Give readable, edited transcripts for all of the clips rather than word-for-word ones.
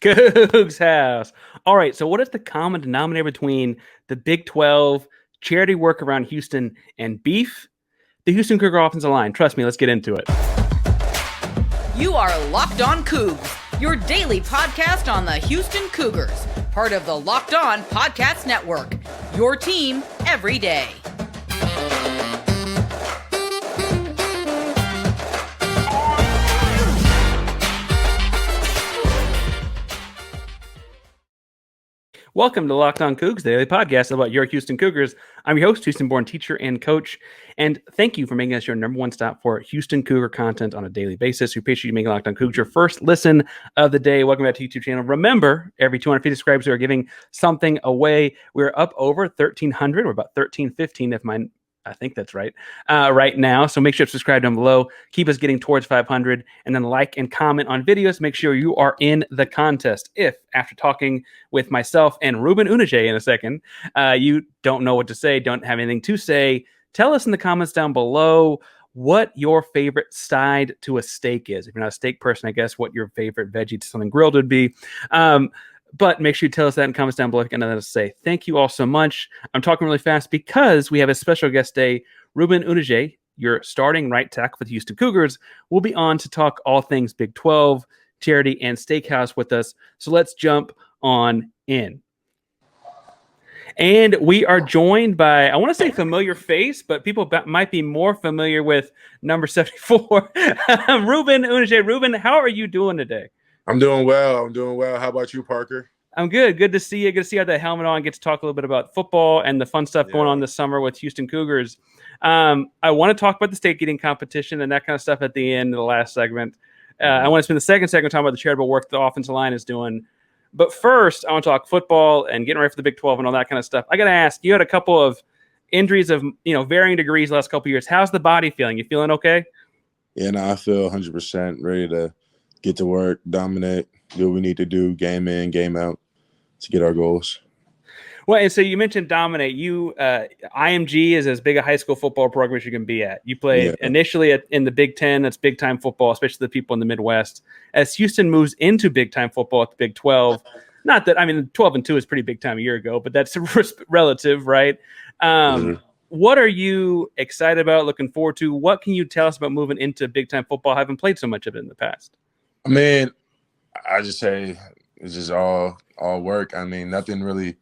Coogs House. All right, so what is the common denominator between the Big 12, charity work around Houston, and beef? The Houston Cougar offensive line. Trust me, let's get into it. You are Locked On Cougs, your daily podcast on the Houston Cougars, part of the Locked On Podcast Network, your team every day. Welcome to Locked On Cougs, the daily podcast about your Houston Cougars. I'm your host, Houston-born teacher and coach, and thank you for making us your number one stop for Houston Cougar content on a daily basis. We appreciate you making Locked On Cougs your first listen of the day. Welcome back to the YouTube channel. Remember, every 250 subscribers, we are giving something away. We're up over 1,300. We're about 1,315 I think that's right, right now. So make sure to subscribe down below. Keep us getting towards 500. And then like and comment on videos. Make sure you are in the contest. If, after talking with myself and Reuben Unije in a second, you don't know what to say, don't have anything to say, tell us in the comments down below what your favorite side to a steak is. If you're not a steak person, I guess what your favorite veggie to something grilled would be. But make sure you tell us that in the comments down below if you got nothing to say. Thank you all so much. I'm talking really fast because we have a special guest today. Reuben Unije, your starting right tackle for the Houston Cougars, will be on to talk all things Big 12, charity, and steakhouse with us. So let's jump on in. And we are joined by, I want to say familiar face, but people might be more familiar with number 74, Reuben Unije. Reuben, how are you doing today? I'm doing well. How about you, Parker? I'm good. Good to see you. Good to see you have that helmet on. Get to talk a little bit about football and the fun stuff going on this summer with Houston Cougars. I want to talk about the state getting competition and that kind of stuff at the end of the last segment. I want to spend the second segment talking about the charitable work the offensive line is doing. But first, I want to talk football and getting ready for the Big 12 and all that kind of stuff. I got to ask, you had a couple of injuries of varying degrees the last couple of years. How's the body feeling? You feeling okay? Yeah, no, I feel 100% ready to get to work, dominate, do what we need to do, game in, game out to get our goals. Well, and so you mentioned dominate. IMG is as big a high school football program as you can be at. You played initially in the Big Ten. That's big-time football, especially the people in the Midwest. As Houston moves into big-time football at the Big 12, not that, 12-2 is pretty big-time a year ago, but that's relative, right? What are you excited about, looking forward to? What can you tell us about moving into big-time football? I haven't played so much of it in the past. I just say it's just all work. Nothing really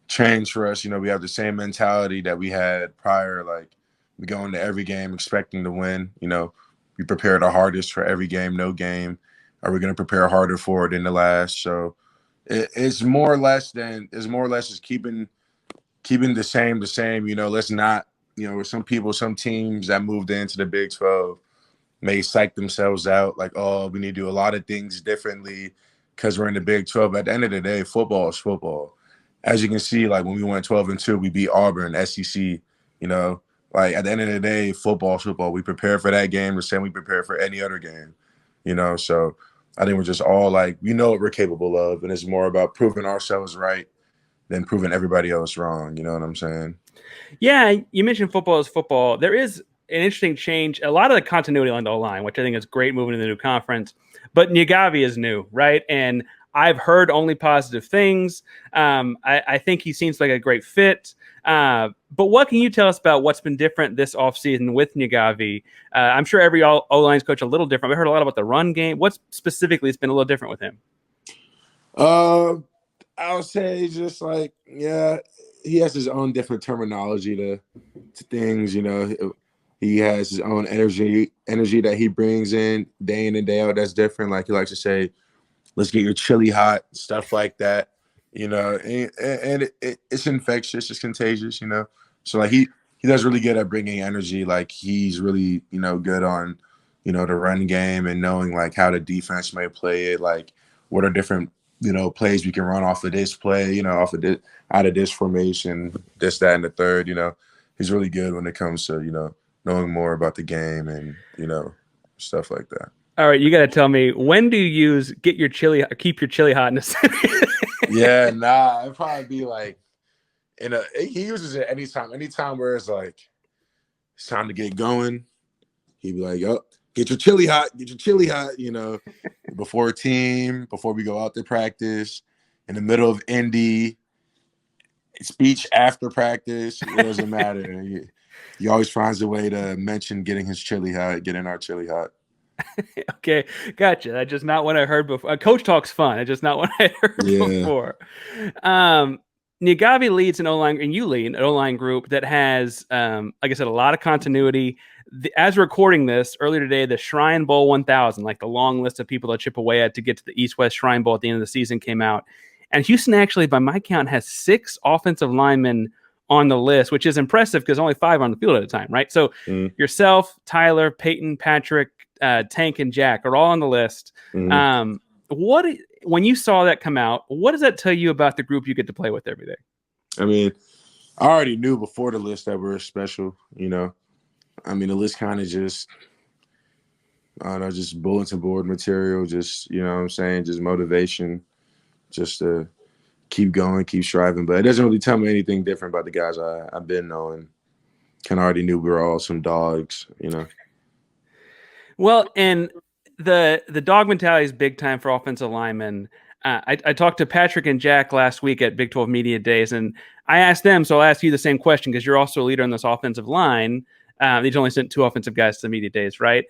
changed for us. We have the same mentality that we had prior. Like, we go into every game expecting to win. We prepared our hardest for every game. No game are we going to prepare harder for it than the last. So it's more or less just keeping the same. Let's not, some teams that moved into the Big 12 may psych themselves out like, oh, we need to do a lot of things differently because we're in the Big 12. But at the end of the day, football is football. As you can see, like when we went 12-2, we beat Auburn, SEC. Like at the end of the day, football is football. We prepare for that game the same we prepare for any other game. So I think we're just all like, we know what we're capable of, and it's more about proving ourselves right than proving everybody else wrong. You know what I'm saying? Yeah, you mentioned football is football. There is an interesting change. A lot of the continuity on the line, which I think is great moving to the new conference. But Nagurski is new, right? And I've heard only positive things. I think he seems like a great fit. But what can you tell us about what's been different this offseason with Nagurski? I'm sure every O-line's coach a little different. We heard a lot about the run game. What specifically has been a little different with him? I would say just like, he has his own different terminology to things, He has his own energy that he brings in day out. That's different. Like he likes to say, let's get your chili hot, stuff like that, and it's infectious, it's contagious, So like he does really good at bringing energy. Like he's really, good on, the run game and knowing like how the defense may play it, like what are different, plays we can run off of this play, out of this formation, this, that, and the third, He's really good when it comes to, knowing more about the game and, stuff like that. All right, you got to tell me, when do you use keep your chili hotness? It'd probably be like he uses it anytime where it's like it's time to get going. He'd be like, "Oh, get your chili hot, you know, before a team, before we go out to practice, in the middle of Indy, speech after practice. It doesn't matter. He always finds a way to mention getting his chili hot, getting our chili hot. Okay, gotcha. That's just not what I heard before. Coach talk's fun. It's just not what I heard before. Nagavi leads an O-line, and you lead an O-line group that has, like I said, a lot of continuity. As we're recording this, earlier today, the Shrine Bowl 1000, like the long list of people that chip away at to get to the East-West Shrine Bowl at the end of the season came out. And Houston actually, by my count, has 6 offensive linemen on the list, which is impressive because only 5 on the field at a time, right? So yourself, Tyler, Peyton, Patrick, Tank, and Jack are all on the list. When you saw that come out, what does that tell you about the group you get to play with every day? I mean, I already knew before the list that we're special, you know. I mean, the list kind of just, I don't know, just bulletin board material, just, you know what I'm saying, just motivation, just to keep going, keep striving. But it doesn't really tell me anything different about the guys I've been knowing. Kind of already knew we were all some dogs, you know. Well, and the dog mentality is big time for offensive linemen. I talked to Patrick and Jack last week at Big 12 Media Days, and I asked them, so I'll ask you the same question because you're also a leader on this offensive line. They've only sent 2 offensive guys to the media days, right?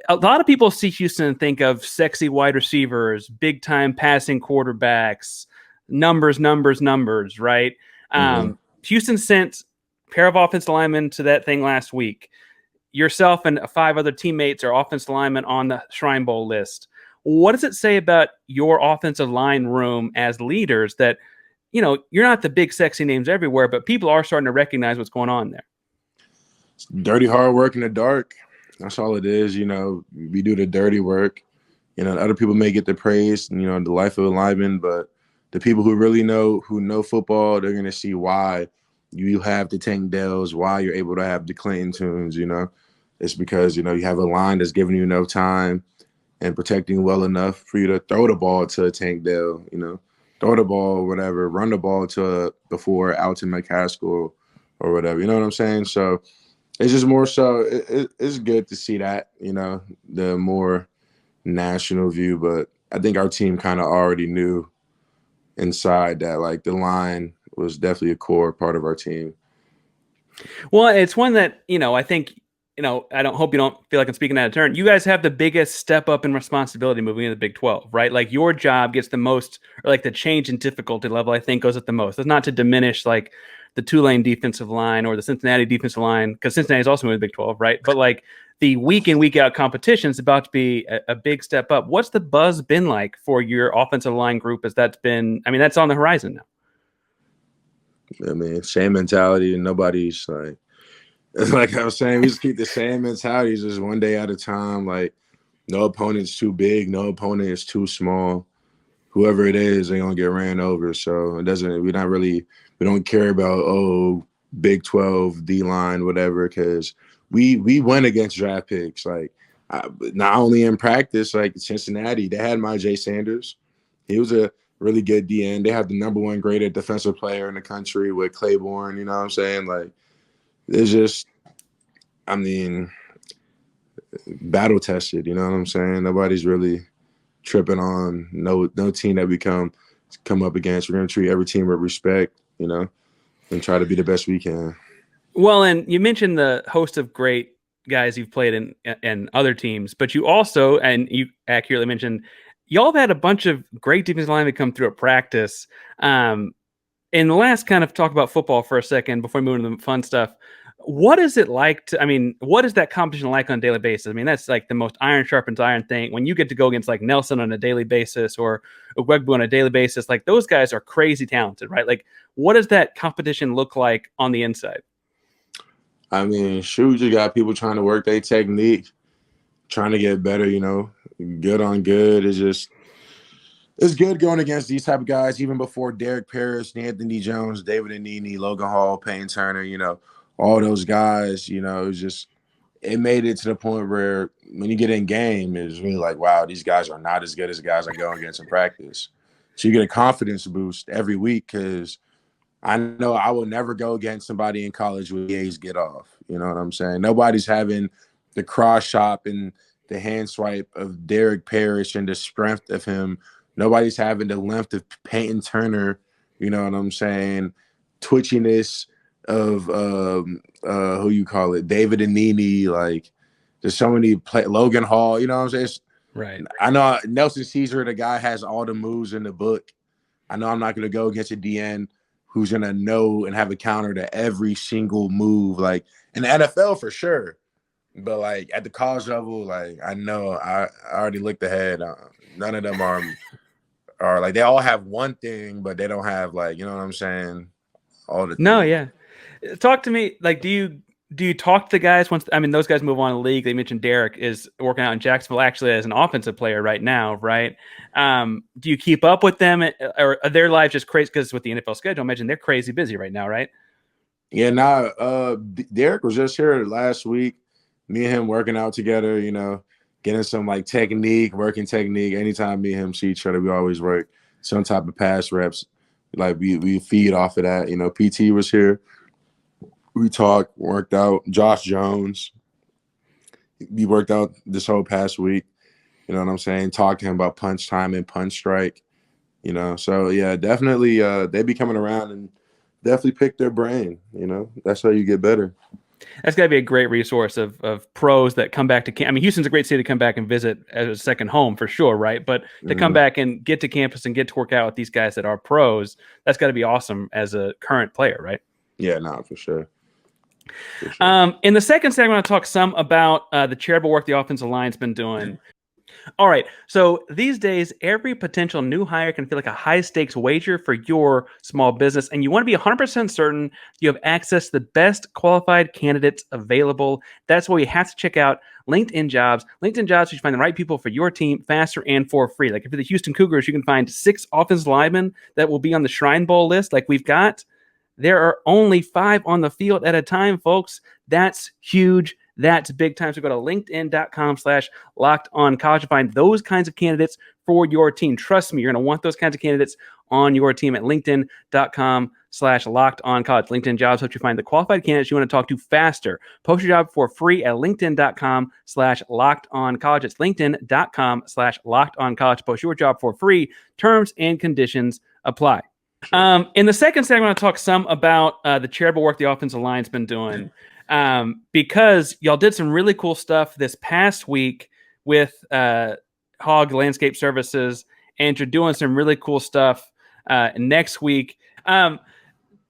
A lot of people see Houston and think of sexy wide receivers, big time passing quarterbacks, numbers, right? Houston sent a pair of offensive linemen to that thing last week. Yourself and 5 other teammates are offensive linemen on the Shrine Bowl list. What does it say about your offensive line room as leaders that, you know, you're not the big sexy names everywhere, but people are starting to recognize what's going on there? It's dirty hard work in the dark. That's all it is. You know, we do the dirty work. You know, other people may get the praise, you know, the life of a lineman, but the people who really know football, they're going to see why you have the Tank Dells, why you're able to have the Clinton Tunes, you know. It's because, you know, you have a line that's giving you enough time and protecting well enough for you to throw the ball to a Tank Dell, you know, throw the ball, whatever, run the ball to before Alton McCaskill or whatever. You know what I'm saying? So it's just more so it's good to see that, you know, the more national view. But I think our team kind of already knew inside that, like, the line was definitely a core part of our team. Well, it's one that, you know, I think, you know, I don't hope you don't feel like I'm speaking out of turn. You guys have the biggest step up in responsibility moving into the Big 12, right? Like your job gets the most, or like the change in difficulty level, I think, goes at the most. It's not to diminish like the Tulane defensive line or the Cincinnati defensive line, because Cincinnati is also in the Big 12, right? But like the week in, week out competition is about to be a big step up. What's the buzz been like for your offensive line group as that's been, I mean, that's on the horizon now? I mean, same mentality, and nobody's like I was saying, we just keep the same mentality, just one day at a time. Like, no opponent's too big, no opponent is too small. Whoever it is, they're gonna get ran over. So it doesn't. We don't care about Big 12 D line, whatever, because we went against draft picks. Like, not only in practice, like Cincinnati, they had Jay Sanders. He was a really good DN. They have the #1 graded defensive player in the country with Claiborne. You know what I'm saying? Like, it's just, I mean, battle tested. You know what I'm saying? Nobody's really tripping on no team that we come up against. We're gonna treat every team with respect, you know, and try to be the best we can. Well, and you mentioned the host of great guys you've played in other teams, but you also, and you accurately mentioned, y'all have had a bunch of great defensive linemen come through at practice. In the last kind of talk about football for a second before we move into the fun stuff, what is it like what is that competition like on a daily basis? I mean, that's like the most iron sharpens iron thing. When you get to go against like Nelson on a daily basis or Ugwegbu on a daily basis, like those guys are crazy talented, right? Like, what does that competition look like on the inside? I mean, shoot, you got people trying to work their technique, trying to get better, you know, good on good. It's good going against these type of guys, even before Derek Parrish, Anthony Jones, David Anini, Logan Hall, Payne Turner, you know, all those guys, you know, it made it to the point where when you get in game, it's really like, wow, these guys are not as good as the guys I go against in practice. So you get a confidence boost every week because I know I will never go against somebody in college with A's get off. You know what I'm saying? Nobody's having the cross chop and the hand swipe of Derek Parrish and the strength of him. Nobody's having the length of Peyton Turner, you know what I'm saying? Twitchiness of who you call it, David Anini, like there's so many Logan Hall, you know what I'm saying? Right. I know Nelson Caesar, the guy has all the moves in the book. I know I'm not going to go against a DN who's going to know and have a counter to every single move, like in the NFL for sure. But like at the college level, like I know I already looked ahead. None of them are like, they all have one thing, but they don't have, like, you know what I'm saying? All the No, things. yeah. Talk to me. Like, do you talk to the guys once? I mean, those guys move on to the league. They mentioned Derek is working out in Jacksonville actually as an offensive player right now, right? Do you keep up with them, or are their lives just crazy? Because with the NFL schedule, I imagine they're crazy busy right now, right? Yeah, Derek was just here last week. Me and him working out together, you know, getting some like working technique. Anytime me and him see each other, we always work some type of pass reps. Like we feed off of that. You know, PT was here. We talked, worked out. Josh Jones, we worked out this whole past week. You know what I'm saying? Talked to him about punch time and punch strike. You know, so yeah, definitely they be coming around and definitely pick their brain. You know, that's how you get better. That's got to be a great resource of pros that come back to camp. I mean, Houston's a great city to come back and visit as a second home for sure, right? But to come back and get to campus and get to work out with these guys that are pros, that's got to be awesome as a current player, right? Yeah, no, for sure. For sure. In the second segment, I want to talk some about the charitable work the offensive line's been doing. All right. So these days, every potential new hire can feel like a high stakes wager for your small business. And you want to be 100% certain you have access to the best qualified candidates available. That's why you have to check out LinkedIn Jobs. LinkedIn Jobs, you find the right people for your team faster and for free. Like if you're the Houston Cougars, you can find 6 offensive linemen that will be on the Shrine Bowl list like we've got. There are only 5 on the field at a time, folks. That's huge. That's big time. So go to linkedin.com/lockedoncollege to find those kinds of candidates for your team. Trust me, you're going to want those kinds of candidates on your team at linkedin.com/lockedoncollege. LinkedIn Jobs helps you find the qualified candidates you want to talk to faster. Post your job for free at linkedin.com/lockedoncollege. It's linkedin.com/lockedoncollege. Post your job for free. Terms and conditions apply. In the second segment, I want to talk some about the charitable work the offensive line's been doing. Because y'all did some really cool stuff this past week with Hogue Landscape Services, and you're doing some really cool stuff next week. Talk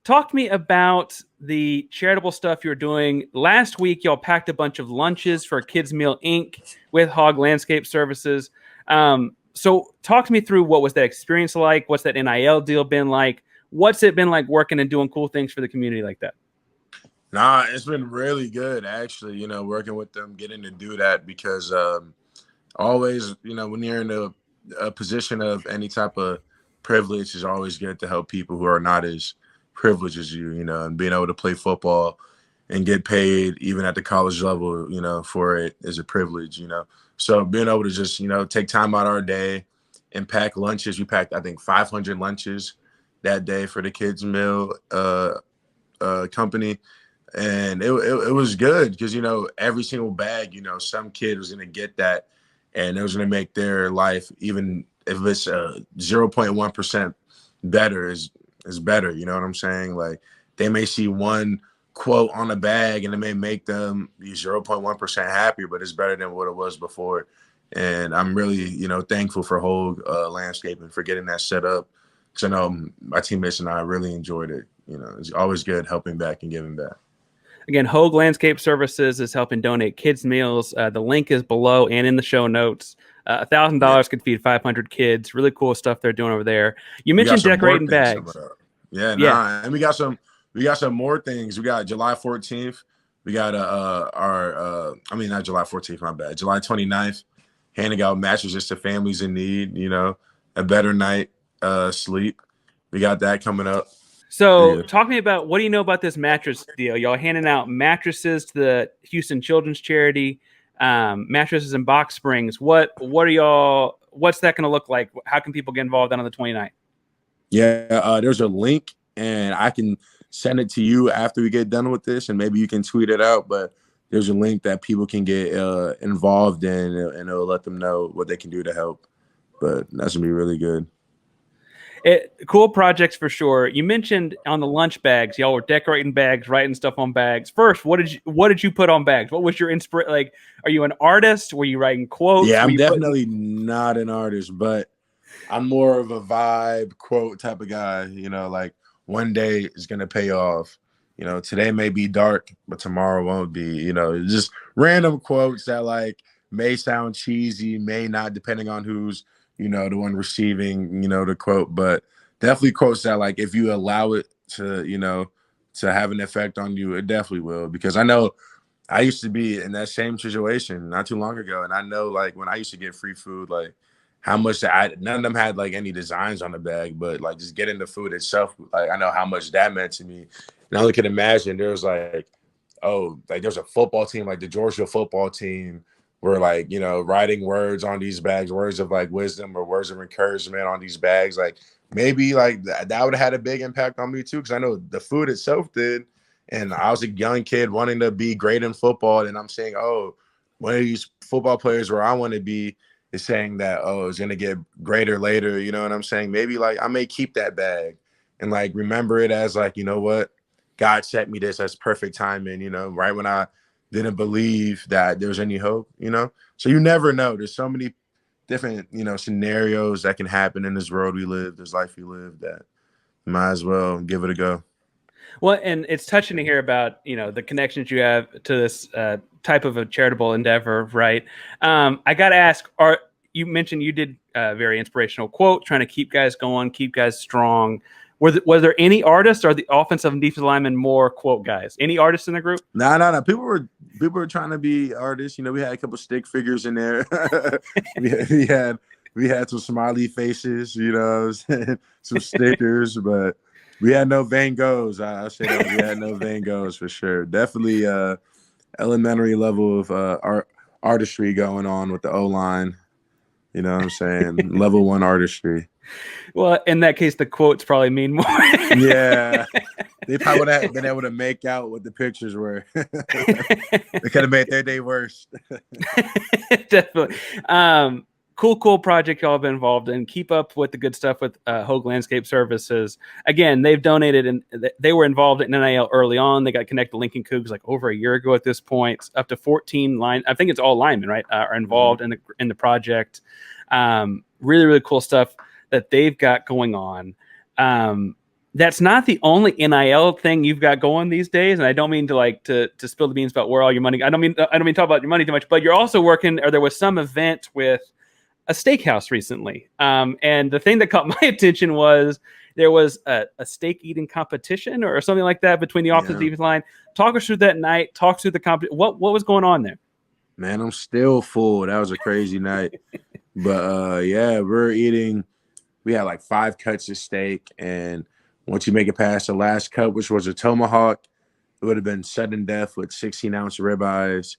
to me about the charitable stuff you're doing. Last week, y'all packed a bunch of lunches for Kids Meal Inc. with Hogue Landscape Services. So talk to me through what was that experience like? What's that NIL deal been like? What's it been like working and doing cool things for the community like that? Nah, it's been really good, actually, you know, working with them, getting to do that, because always, you know, when you're in a position of any type of privilege, it's always good to help people who are not as privileged as you know, and being able to play football and get paid even at the college level, you know, for it is a privilege, you know. So being able to just, you know, take time out of our day and pack lunches. We packed, I think, 500 lunches that day for the Kids Meal company. And it was good because, you know, every single bag, you know, some kid was going to get that, and it was going to make their life, even if it's 0.1% better, is better. You know what I'm saying? Like, they may see one quote on a bag and it may make them be 0.1% happier, but it's better than what it was before. And I'm really, you know, thankful for Hogue Landscaping for getting that set up, because I know my teammates and I really enjoyed it. You know, it's always good helping back and giving back. Again, Hogue Landscape Services is helping donate kids' meals. The link is below and in the show notes. $1,000 could feed 500 kids. Really cool stuff they're doing over there. You mentioned decorating bags. And we got some more things. We got July 14th. We got not July 14th, my bad. July 29th, handing out mattresses to families in need. You know, a better night sleep. We got that coming up. So talk to me about, what do you know about this mattress deal? Y'all handing out mattresses to the Houston Children's Charity, mattresses and box springs. What's that going to look like? How can people get involved on the 29th? Yeah, there's a link, and I can send it to you after we get done with this, and maybe you can tweet it out. But there's a link that people can get involved in, and it'll let them know what they can do to help. But that's gonna be really good. Cool projects for sure. You mentioned on the lunch bags, y'all were decorating bags, writing stuff on bags. First, what did you put on bags? What was your inspiration? Like, are you an artist? Were you writing quotes? Yeah, I'm definitely not an artist, but I'm more of a vibe quote type of guy. Like one day is gonna pay off. Today may be dark, but tomorrow won't be. Just random quotes that like may sound cheesy, may not, depending on who's the one receiving, the quote, but definitely quotes that like if you allow it to, to have an effect on you, it definitely will. Because I know I used to be in that same situation not too long ago, and I know like when I used to get free food, like how much none of them had like any designs on the bag, but like just getting the food itself, like I know how much that meant to me. And I only could imagine there was like, there's a football team, like the Georgia football team, were like, writing words on these bags, words of like wisdom or words of encouragement on these bags. Like maybe like that would have had a big impact on me too, because I know the food itself did. And I was a young kid wanting to be great in football. And I'm saying, one of these football players where I want to be is saying that, it's going to get greater later. You know what I'm saying? Maybe like I may keep that bag and like remember it as like, you know what? God sent me this as perfect timing, right when I didn't believe that there was any hope, So you never know. There's so many different, scenarios that can happen in this world we live, this life we live, that you might as well give it a go. Well, and it's touching to hear about, the connections you have to this type of a charitable endeavor, right? I got to ask, you mentioned you did a very inspirational quote, trying to keep guys going, keep guys strong. Was there any artists, or the offensive and defensive linemen more quote guys? Any artists in the group? No. People were trying to be artists. We had a couple stick figures in there. we had some smiley faces, some stickers, but we had no Van Goghs. I say that we had no Van Goghs for sure. Definitely elementary level of artistry going on with the O-line. You know what I'm saying? Level 1 artistry. Well, in that case, the quotes probably mean more. Yeah. They probably would have been able to make out what the pictures were. They could have made their day worse. Definitely. Cool project y'all have been involved in. Keep up with the good stuff with Hogue Landscape Services. Again, they've donated, and they were involved in NIL early on. They got connected to Lincoln Cougs like over a year ago at this point. Up to 14 I think it's all linemen, right, are involved in the project. Really, really cool stuff that they've got going on. That's not the only NIL thing you've got going these days, and I don't mean to spill the beans about where all your money. I don't mean to talk about your money too much, but you're also working, or there was some event with a steakhouse recently, and the thing that caught my attention was there was a steak eating competition or something like that between the offensive defense line. Talk us through that night. Talk through the competition. What was going on there? Man, I'm still full. That was a crazy night. But we're eating. We had like 5 cuts of steak, and once you make it past the last cut, which was a tomahawk, it would have been sudden death with 16-ounce ribeyes.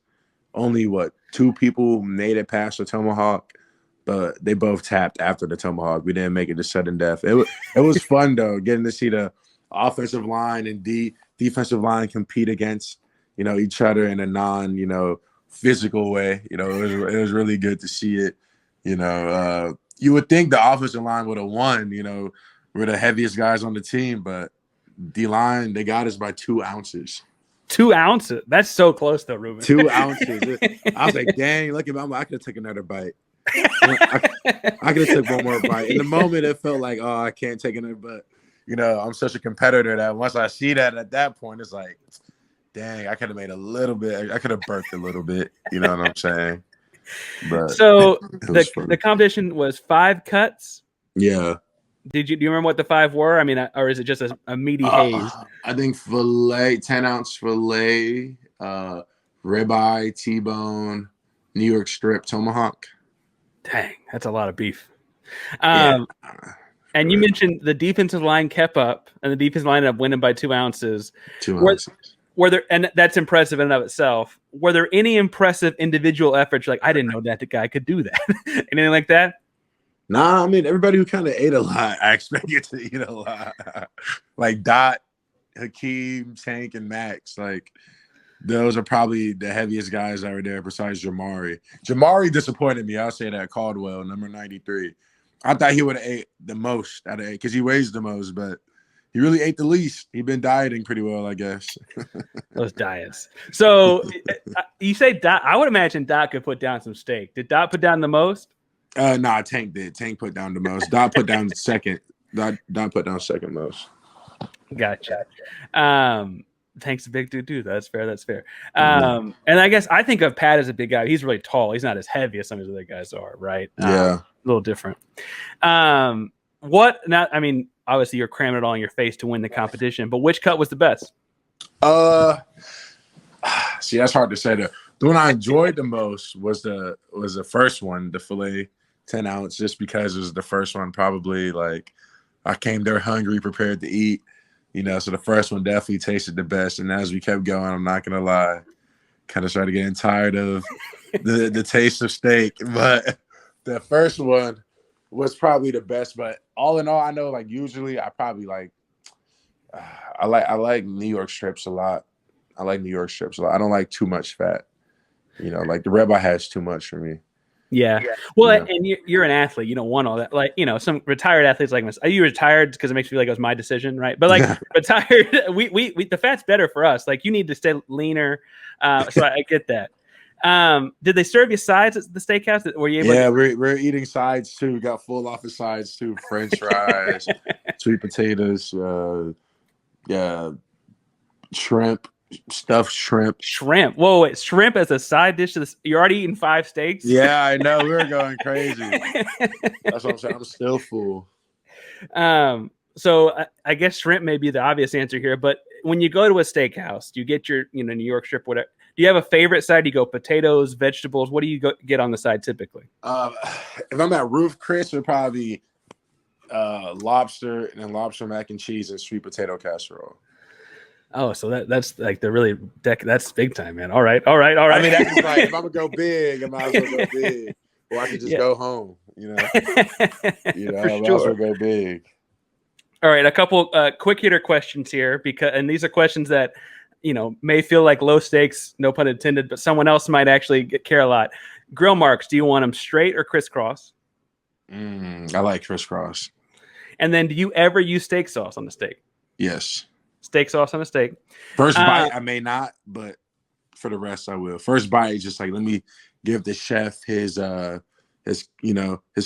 Only 2 people made it past the tomahawk, but they both tapped after the tomahawk. We didn't make it to sudden death. It was fun though, getting to see the offensive line and defensive line compete against each other in a non physical way. It was really good to see it. You would think the offensive line would have won. We're the heaviest guys on the team, but D-line, they got us by 2 ounces. 2 ounces? That's so close though, Reuben. 2 ounces. I was like, dang, look at me. I could have taken another bite. I could have took one more bite. In the moment, it felt like, I can't take another, but I'm such a competitor that once I see that at that point, it's like, dang, I could have made a little bit. I could have burped a little bit. You know what I'm saying? But so the competition was 5 cuts. Yeah. Do you remember what the 5 were? I mean, or is it just a meaty haze? I think filet, 10-ounce filet, ribeye, T-bone, New York strip, tomahawk. Dang, that's a lot of beef. And you mentioned the defensive line kept up, and the defensive line ended up winning by 2 ounces. 2 ounces. Were there, and that's impressive in and of itself. Were there any impressive individual efforts? Like, I didn't know that the guy could do that. Anything like that? Nah, I mean, everybody who kind of ate a lot, I expected to eat a lot. Like Dot, Hakeem, Tank, and Max. Like, Those are probably the heaviest guys that were there besides Jamari. Jamari disappointed me. I'll say that. Caldwell, number 93. I thought he would have ate the most out of 8 because he weighs the most, but he really ate the least. He'd been dieting pretty well, I guess. Those diets. So you say Dot. I would imagine Dot could put down some steak. Did Dot put down the most? Nah, Tank did. Tank put down the most. Dot put down second. Dot put down second most. Gotcha. Thanks, big dude. That's fair. That's fair. And I guess I think of Pat as a big guy. He's really tall. He's not as heavy as some of the other guys are, right? Yeah. A little different. What now? I mean, obviously you're cramming it all in your face to win the competition, but which cut was the best? See, that's hard to say. The one I enjoyed the most was the first one, the filet 10 ounce, just because it was the first one. Probably like I came there hungry, prepared to eat, so the first one definitely tasted the best. And as we kept going, I'm not gonna lie, kind of started getting tired of the taste of steak. But the first one was probably the best. But all in all, I know like usually I probably like I like New York strips a lot. I like New York strips a lot. I don't like too much fat. Like the ribeye has too much for me. Yeah. Well, and you're an athlete. You don't want all that. Like, some retired athletes like myself. Are you retired because it makes me feel like it was my decision, right? But like retired, we the fat's better for us. Like you need to stay leaner. So I get that. Did they serve you sides at the steakhouse? Were you able? Yeah, we're eating sides too. We got full office sides too. French fries, sweet potatoes, shrimp. Stuffed shrimp. Whoa, wait, shrimp as a side dish to this. You're already eating 5 steaks? Yeah, I know. We were going crazy. That's what I'm saying. I'm still full. So I guess shrimp may be the obvious answer here, but when you go to a steakhouse, you get your New York strip, whatever. Do you have a favorite side? Do you go potatoes, vegetables? What do you get on the side typically? If I'm at Roof Chris, it would probably be lobster and then lobster mac and cheese and sweet potato casserole. Oh, so that's like the really that's big time, man. All right. I mean, that's like if I'm gonna go big, I might as well go big, or I can just go home. I might as well go big. All right, a couple quick hitter questions here and these are questions that may feel like low stakes, no pun intended, but someone else might actually care a lot. Grill marks, do you want them straight or crisscross? I like crisscross. And then, do you ever use steak sauce on the steak? Yes. Steak sauce on a steak. First bite, I may not, but for the rest, I will. First bite is just like, let me give the chef his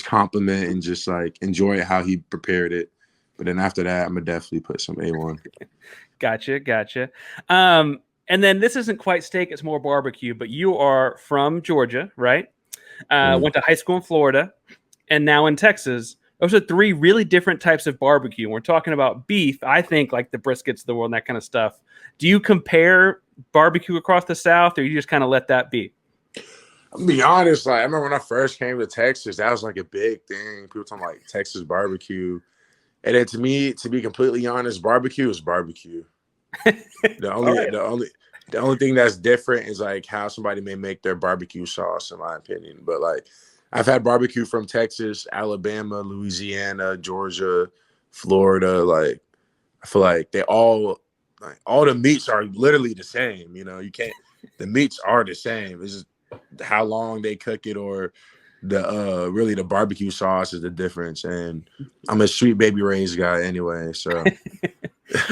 compliment and just like enjoy how he prepared it. But then after that, I'm gonna definitely put some A1. Gotcha. And then this isn't quite steak; it's more barbecue. But you are from Georgia, right? Went to high school in Florida, and now in Texas. Those are 3 really different types of barbecue. We're talking about beef. I think like the briskets of the world and that kind of stuff. Do you compare barbecue across the South, or you just kind of let that be? I'll be honest. Like I remember when I first came to Texas, that was like a big thing. People talking like Texas barbecue, and then to me, to be completely honest, barbecue is barbecue. The only thing that's different is like how somebody may make their barbecue sauce, in my opinion. But like, I've had barbecue from Texas, Alabama, Louisiana, Georgia, Florida. Like, I feel like they all the meats are literally the same. You can't. The meats are the same. It's just how long they cook it, or really the barbecue sauce is the difference. And I'm a Sweet Baby Ray's guy anyway. So,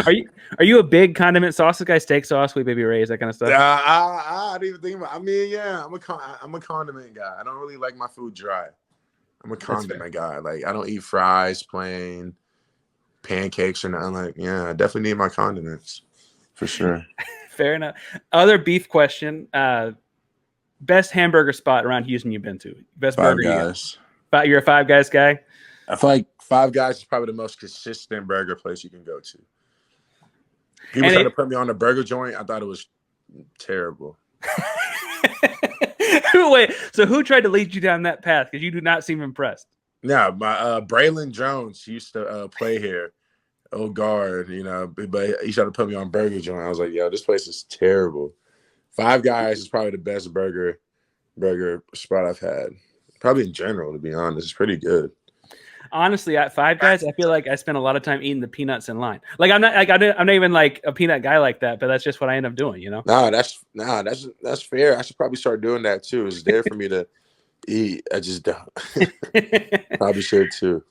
are you a big condiment sauces guy? Steak sauce, Sweet Baby Ray's, that kind of stuff. I didn't even think about. I mean, yeah, I'm a condiment guy. I don't really like my food dry. I'm a condiment guy. Like I don't eat fries, plain pancakes, or nothing. Like, yeah, I definitely need my condiments for sure. Fair enough. Other beef question. Best hamburger spot around Houston you've been to? Best Five burger Guys. You're a Five Guys guy? I feel like Five Guys is probably the most consistent burger place you can go to. People tried to put me on a burger joint. I thought it was terrible. Wait, so who tried to lead you down that path? Because you do not seem impressed. No, my Braylon Jones used to play here, old guard, but he tried to put me on burger joint. I was like, yo, this place is terrible. Five Guys is probably the best burger spot I've had. Probably in general, to be honest. It's pretty good. Honestly, at Five Guys, I feel like I spend a lot of time eating the peanuts in line. Like I'm not even like a peanut guy like that, but that's just what I end up doing, you know? That's fair. I should probably start doing that too. It's there for me to eat. I just don't. Probably should too.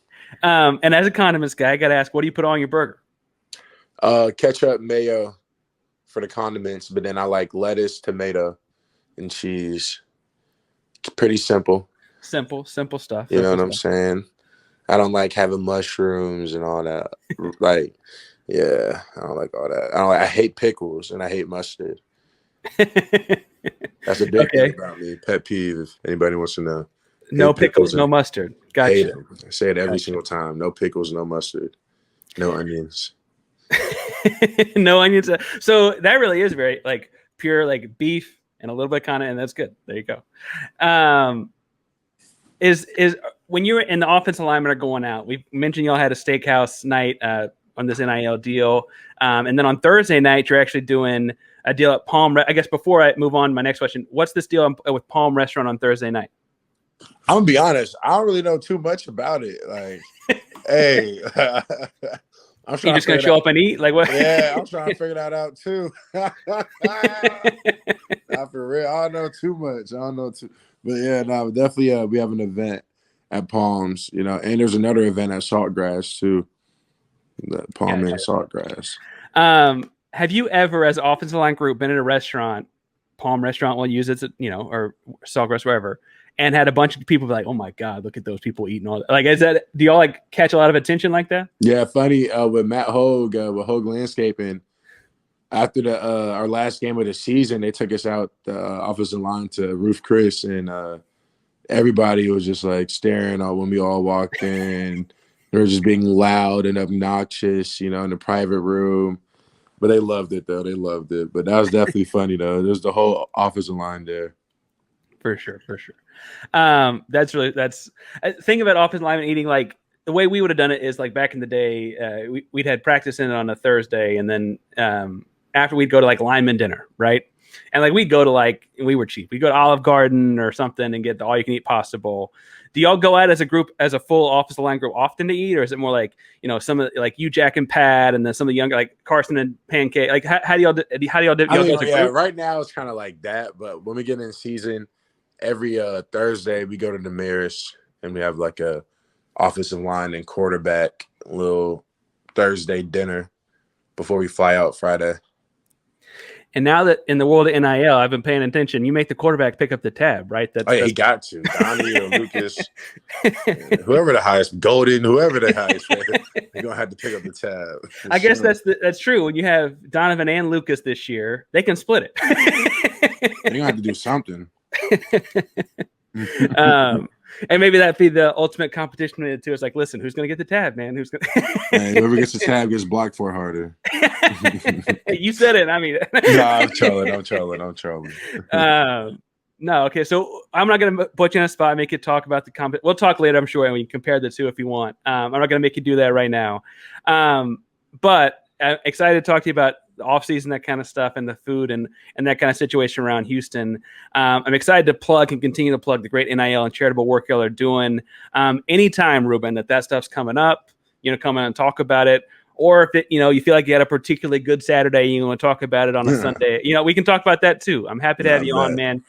And as a condiments guy, I got to ask, what do you put on your burger? Ketchup, mayo for the condiments, but then I like lettuce, tomato, and cheese. It's pretty simple. Simple stuff. You know what I'm saying? I don't like having mushrooms and all that. Like, yeah, I don't like all that. I hate pickles and I hate mustard. That's a big thing about me. Pet peeve, if anybody wants to know. No pickles, no mustard. Gotcha. Hate it. I say it every single time. No pickles, no mustard, no onions. No onions. So that really is very like pure like beef and a little bit kind of, and that's good. There you go. Is when you're in the offensive linemen are going out, we mentioned y'all had a steakhouse night on this NIL deal. And then on Thursday night, you're actually doing a deal at Palm. I guess before I move on to my next question, what's this deal with Palm Restaurant on Thursday night? I'm gonna be honest. I don't really know too much about it. Like, hey, I'm trying. You just gonna show up and eat? Like what? Yeah, I'm trying to figure that out too. Not for real. I don't know too much. But yeah, no, definitely. We have an event at Palms, you know, and there's another event at Saltgrass too. The Palm and Saltgrass. Have you ever, as an offensive line group, been in a restaurant, Palm Restaurant, we'll use it, you know, or Saltgrass, wherever, and had a bunch of people be like, "Oh my God, look at those people eating all that." Like, do y'all like catch a lot of attention like that? Yeah, funny. With Matt Hogue, with Hogue Landscaping, after our last game of the season, they took us out the offensive line to Roof Chris, and everybody was just like staring out when we all walked in. They were just being loud and obnoxious, you know, in the private room. But they loved it, though. They loved it. But that was definitely funny, though. There's the whole offensive line there. For sure. That's think about offensive linemen eating. Like the way we would have done it is like back in the day, we'd had practice in on a Thursday, and then after we'd go to like lineman dinner, right? And like we'd go to like, we were cheap. We'd go to Olive Garden or something and get the all you can eat pasta bowl. Do y'all go out as a group, as a full offensive line group, often to eat, or is it more like, you know, some of like you, Jack, and Pat, and then some of the younger like Carson and Pancake? Like how do y'all do? Right now it's kind of like that, but when we get in season, every Thursday we go to the Maris and we have like a offensive line and quarterback little Thursday dinner before we fly out Friday. And now that in the world of NIL, I've been paying attention. You make the quarterback pick up the tab, right? He got to. Donnie or Lucas, whoever the highest, Golden, whoever the highest, they're gonna have to pick up the tab. I guess that's true. When you have Donovan and Lucas this year, they can split it. They're gonna have to do something. And maybe that'd be the ultimate competition between the two. It's like, listen, who's gonna get the tab, man? Hey, whoever gets the tab gets blocked for harder. You said it. I mean, no, I'm trolling. No, okay. So I'm not going to put you on a spot, make you talk about the comp. We'll talk later, I'm sure, and we can compare the two if you want. I'm not going to make you do that right now. But I'm excited to talk to you about the offseason, that kind of stuff, and the food and that kind of situation around Houston. I'm excited to plug and continue to plug the great NIL and charitable work y'all are doing. Anytime, Reuben, that stuff's coming up, you know, come in and talk about it. Or if it, you know, you feel like you had a particularly good Saturday, you want to talk about it on a Sunday, you know, we can talk about that too. I'm happy to have you on, man.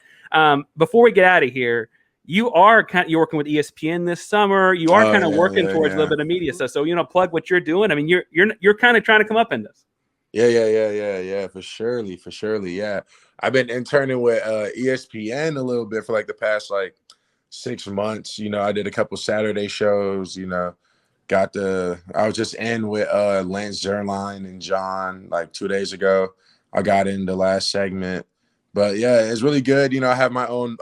Before we get out of here, you're working with ESPN this summer. You are kind of working towards a little bit of media stuff. So, you know, plug what you're doing. I mean, you're kind of trying to come up in this. Yeah, for surely. Yeah. I've been interning with ESPN a little bit for like the past like 6 months. You know, I did a couple Saturday shows, you know. I was just in with Lance Zerline and John like 2 days ago. I got in the last segment. But yeah, it's really good. You know, I have my own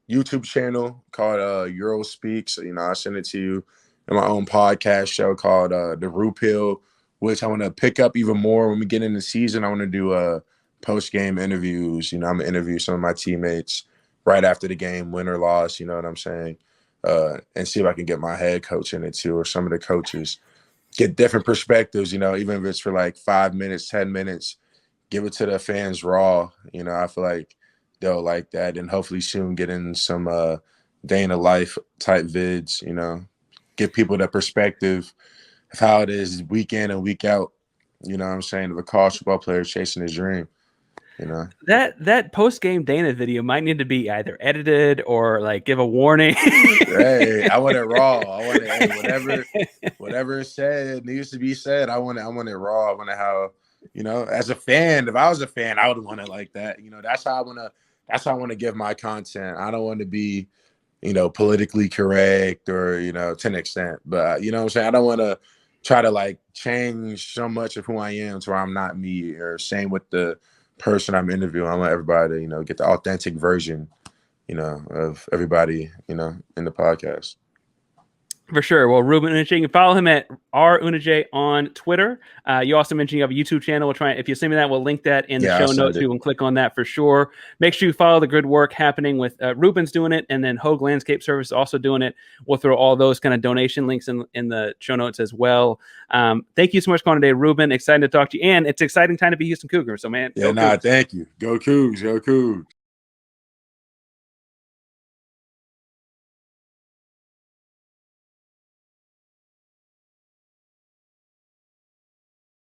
YouTube channel called Euro Speaks. You know, I send it to you, and my own podcast show called The Roop Hill, which I want to pick up even more when we get in the season. I want to do post-game interviews. You know, I'm going to interview some of my teammates right after the game, win or loss, you know what I'm saying? And see if I can get my head coach in it too, or some of the coaches, get different perspectives, you know, even if it's for like 5 minutes, 10 minutes, give it to the fans raw. You know, I feel like they'll like that, and hopefully soon get in some day in the life type vids, you know. give people the perspective of how it is week in and week out. You know what I'm saying? Of a college football player chasing his dream. You know, that post game Dana video might need to be either edited or like give a warning. hey, I want it raw. I want it whatever is said needs to be said. I want it raw. I want it how, you know, as a fan, if I was a fan, I would want it like that. You know, that's how I want to give my content. I don't want to be, you know, politically correct or, you know, to an extent. But you know what I'm saying? I don't want to try to like change so much of who I am to where I'm not me, or same with the person I'm interviewing. I want everybody to, you know, get the authentic version, you know, of everybody, you know, in the podcast. For sure. Well, Reuben Unije, you can follow him at rUnije on Twitter. You also mentioned you have a YouTube channel. We'll try, if you send me that, we'll link that in the show notes. You can click on that for sure. Make sure you follow the good work happening with Reuben's doing it, and then Hogue Landscape Services also doing it. We'll throw all those kind of donation links in the show notes as well. Thank you so much for calling today, Reuben. Excited to talk to you, and it's an exciting time to be Houston Cougar. So, man, thank you. Go Cougs, go Cougs.